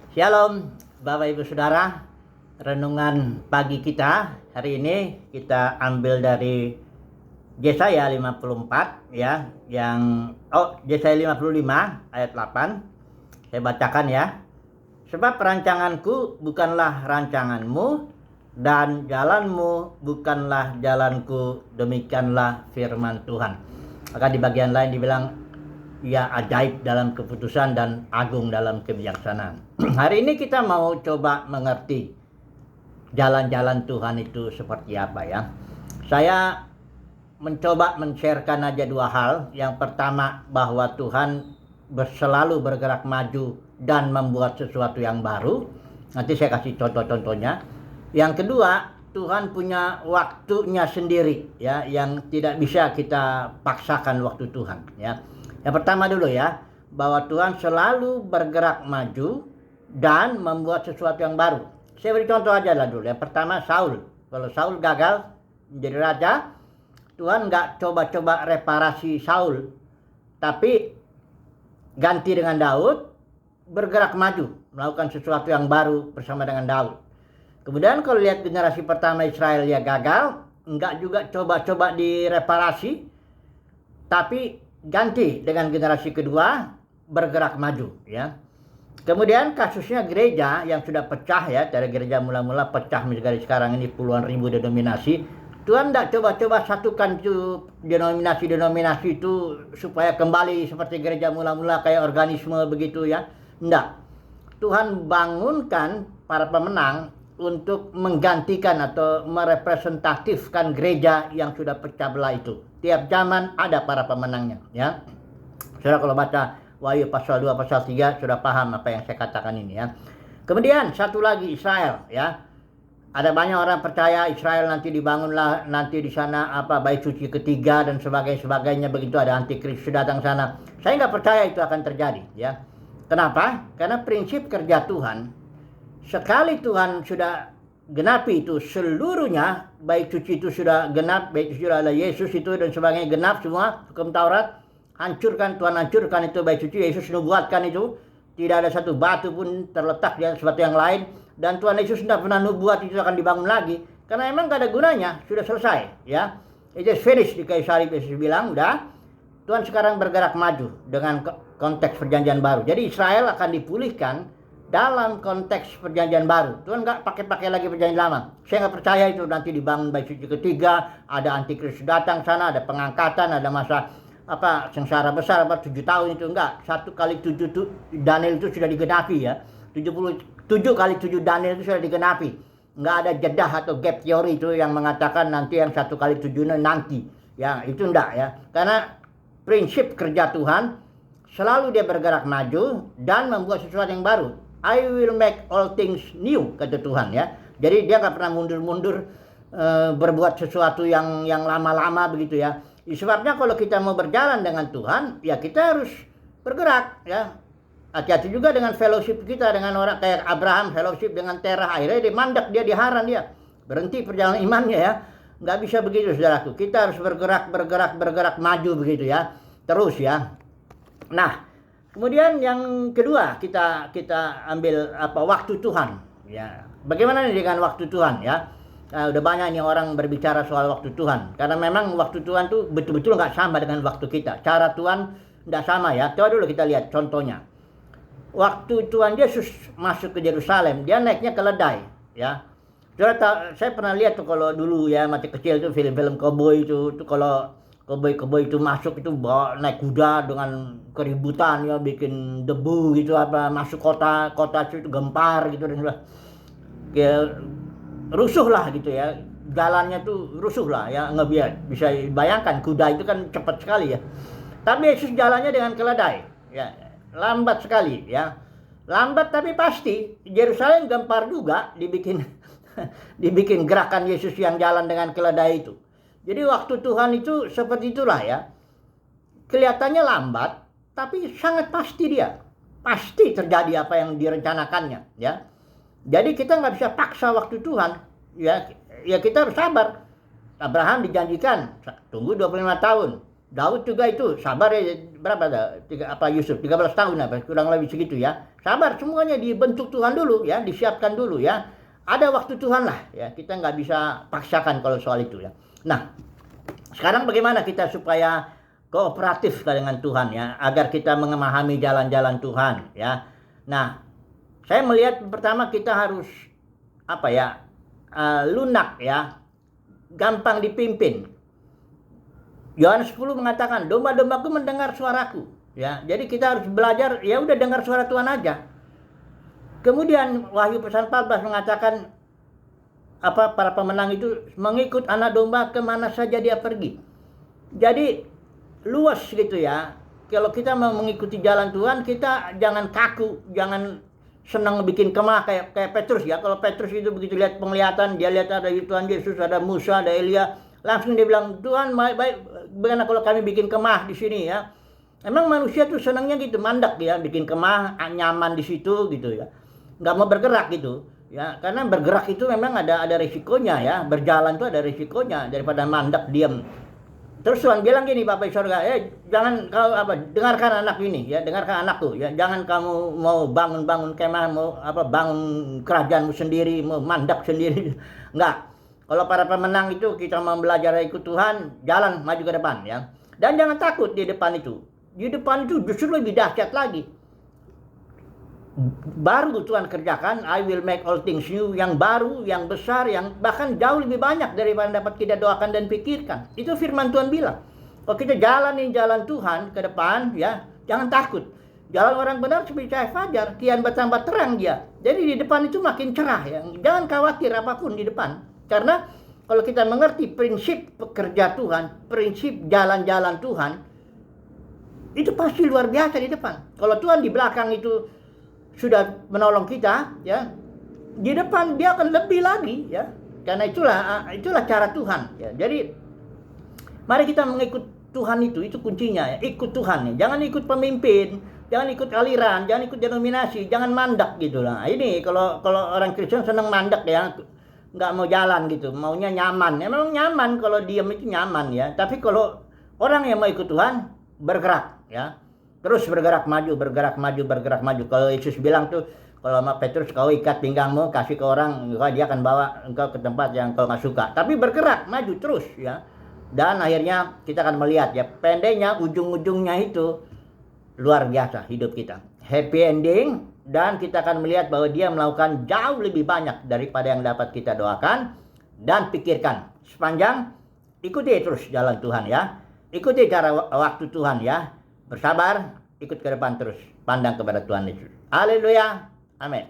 Shalom Bapak Ibu Saudara. Renungan pagi kita hari ini kita ambil dari Yesaya 54 ya, Yesaya 55 ayat 8. Saya bacakan ya. Sebab rancanganku bukanlah rancanganmu dan jalanmu bukanlah jalanku, demikianlah firman Tuhan. Maka di bagian lain dibilang ia ajaib dalam keputusan dan agung dalam kebijaksanaan. Hari ini kita mau coba mengerti jalan-jalan Tuhan itu seperti apa ya. Saya mencoba men-sharekan aja dua hal. Yang pertama bahwa Tuhan selalu bergerak maju dan membuat sesuatu yang baru. Nanti saya kasih contoh-contohnya. Yang kedua, Tuhan punya waktunya sendiri ya, yang tidak bisa kita paksakan waktu Tuhan ya. Yang pertama dulu ya, bahwa Tuhan selalu bergerak maju dan membuat sesuatu yang baru. Saya beri contoh aja lah dulu. Yang pertama Saul. Kalau Saul gagal menjadi raja, Tuhan nggak coba-coba reparasi Saul, tapi ganti dengan Daud, bergerak maju, melakukan sesuatu yang baru bersama dengan Daud. Kemudian kalau lihat generasi pertama Israel ya gagal, nggak juga coba-coba direparasi, tapi ganti dengan generasi kedua bergerak maju ya. Kemudian kasusnya gereja yang sudah pecah ya, dari gereja mula-mula pecah menjadi sekarang ini puluhan ribu denominasi. Tuhan tidak coba-coba satukan itu denominasi-denominasi itu supaya kembali seperti gereja mula-mula kayak organisme begitu ya. Tidak. Tuhan bangunkan para pemenang untuk menggantikan atau merepresentatifkan gereja yang sudah pecah belah itu. Tiap zaman ada para pemenangnya ya. Saudara kalau baca Wahyu pasal 2 pasal 3 sudah paham apa yang saya katakan ini ya. Kemudian satu lagi Israel ya. Ada banyak orang percaya Israel nanti dibangunlah nanti di sana bait suci ketiga dan sebagainya begitu, ada antikristus datang sana. Saya nggak percaya itu akan terjadi ya. Kenapa? Karena prinsip kerja Tuhan, sekali Tuhan sudah genapi itu seluruhnya, bait suci itu sudah genap, bait suci sudah ada Yesus itu dan sebagainya genap semua, hukum Taurat hancurkan, Tuhan hancurkan itu bait suci, Yesus nubuatkan itu, tidak ada satu batu pun terletak di atas batu yang lain, dan Tuhan Yesus tidak pernah nubuat itu akan dibangun lagi, karena emang gak ada gunanya, sudah selesai ya. It is finished, di kayu salib Yesus bilang udah. Tuhan sekarang bergerak maju dengan konteks perjanjian baru. Jadi Israel akan dipulihkan dalam konteks perjanjian baru. Tuhan nggak pakai lagi perjanjian lama. Saya nggak percaya itu nanti dibangun bait suci ketiga, ada antikristus datang sana, ada pengangkatan, ada masa sengsara besar 7 tahun itu enggak. 1 kali 7 Daniel itu sudah digenapi ya. 77 kali 7 Daniel itu sudah digenapi. Enggak ada jedah atau gap theory itu yang mengatakan nanti yang 1 kali 7 nanti. Ya, itu enggak ya. Karena prinsip kerja Tuhan selalu dia bergerak maju dan membuat sesuatu yang baru. I will make all things new, kata Tuhan ya. Jadi dia nggak pernah mundur-mundur berbuat sesuatu yang lama-lama begitu ya. Sebabnya kalau kita mau berjalan dengan Tuhan, ya kita harus bergerak ya. Hati-hati juga dengan fellowship kita dengan orang kayak Abraham, fellowship dengan Terah, akhirnya dia mandek, dia diharan dia. Berhenti perjalanan imannya ya. Nggak bisa begitu saudaraku. Kita harus bergerak maju begitu ya. Terus ya. Nah, kemudian yang kedua kita ambil waktu Tuhan ya. Bagaimana nih dengan waktu Tuhan ya? Nah, udah banyak nih orang berbicara soal waktu Tuhan. Karena memang waktu Tuhan tuh betul-betul nggak sama dengan waktu kita. Cara Tuhan nggak sama ya. Coba dulu kita lihat contohnya. Waktu Tuhan Yesus masuk ke Yerusalem, dia naiknya keledai ya. Saya pernah lihat tuh kalau dulu ya masih kecil tuh film-film koboi itu kalau koboi itu masuk itu bawa naik kuda dengan keributan ya, bikin debu gitu masuk kota itu gempar gitu dan kayak rusuh lah gitu ya, jalannya tuh rusuh lah ya, bisa bayangkan kuda itu kan cepat sekali ya. Tapi Yesus jalannya dengan keledai ya, lambat sekali ya, lambat tapi pasti. Yerusalem gempar juga dibikin gerakan Yesus yang jalan dengan keledai itu. Jadi waktu Tuhan itu seperti itulah ya, kelihatannya lambat tapi sangat pasti dia pasti terjadi apa yang direncanakannya ya. Jadi kita nggak bisa paksa waktu Tuhan ya, kita harus sabar. Abraham dijanjikan tunggu 25 tahun, Daud juga itu sabar ya, berapa Yusuf 13 tahun apa kurang lebih segitu ya. Sabar, semuanya dibentuk Tuhan dulu ya, disiapkan dulu ya. Ada waktu Tuhan lah ya, kita nggak bisa paksakan kalau soal itu ya. Nah, sekarang bagaimana kita supaya kooperatif dengan Tuhan ya, agar kita memahami jalan-jalan Tuhan ya. Nah, saya melihat pertama kita harus lunak ya, gampang dipimpin. Yohanes 10 mengatakan, domba-dombaku mendengar suaraku. Ya, jadi kita harus belajar, ya udah dengar suara Tuhan aja. Kemudian Wahyu pasal 14 mengatakan para pemenang itu mengikut anak domba kemana saja dia pergi. Jadi luas gitu ya. Kalau kita mau mengikuti jalan Tuhan, kita jangan kaku, jangan senang bikin kemah kayak Petrus ya. Kalau Petrus itu begitu lihat penglihatan, dia lihat ada Tuhan Yesus, ada Musa, ada Elia, langsung dia bilang, Tuhan baik, bagaimana kalau kami bikin kemah di sini ya. Emang manusia tuh senangnya gitu, mandek ya, bikin kemah, nyaman di situ gitu ya. Nggak mau bergerak gitu ya, karena bergerak itu memang ada risikonya ya, berjalan tuh ada risikonya daripada mandek diam. Terus Tuhan bilang gini, Bapak di surga, jangan kau dengarkan anak ini ya, dengarkan anakku ya, jangan kamu mau bangun kemah, mau bangun kerajaanmu sendiri, mau mandek sendiri, enggak. Kalau para pemenang itu kita mau belajar ikut Tuhan, jalan maju ke depan ya. Dan jangan takut di depan itu. Di depan itu justru lebih dahsyat lagi. Baru Tuhan kerjakan, I will make all things new, yang baru, yang besar, yang bahkan jauh lebih banyak daripada dapat kita doakan dan pikirkan. Itu firman Tuhan bilang. Kalau kita jalanin jalan Tuhan ke depan ya, jangan takut. Jalan orang benar seperti cahaya fajar, kian bertambah terang dia. Jadi di depan itu makin cerah ya. Jangan khawatir apapun di depan. Karena kalau kita mengerti prinsip pekerja Tuhan, prinsip jalan-jalan Tuhan, itu pasti luar biasa di depan. Kalau Tuhan di belakang itu sudah menolong kita, ya, di depan dia akan lebih lagi, ya. Karena itulah cara Tuhan. Ya. Jadi mari kita mengikut Tuhan itu kuncinya, ya. Ikut Tuhan, ya. Jangan ikut pemimpin, jangan ikut aliran, jangan ikut denominasi, jangan mandek gitu lah. Ini kalau orang Kristen senang mandek ya. Nggak mau jalan gitu, maunya nyaman. Ya memang nyaman kalau diam itu nyaman ya. Tapi kalau orang yang mau ikut Tuhan bergerak ya, terus bergerak maju. Kalau Yesus bilang tuh, kalau sama Petrus kau ikat pinggangmu, kasih ke orang, dia akan bawa engkau ke tempat yang kau nggak suka. Tapi bergerak maju terus ya. Dan akhirnya kita akan melihat ya, pendeknya ujung-ujungnya itu luar biasa hidup kita. Happy ending. Dan kita akan melihat bahwa dia melakukan jauh lebih banyak daripada yang dapat kita doakan dan pikirkan. Sepanjang ikuti terus jalan Tuhan ya. Ikuti cara waktu Tuhan ya. Bersabar, ikut ke depan terus. Pandang kepada Tuhan Yesus. Haleluya. Amin.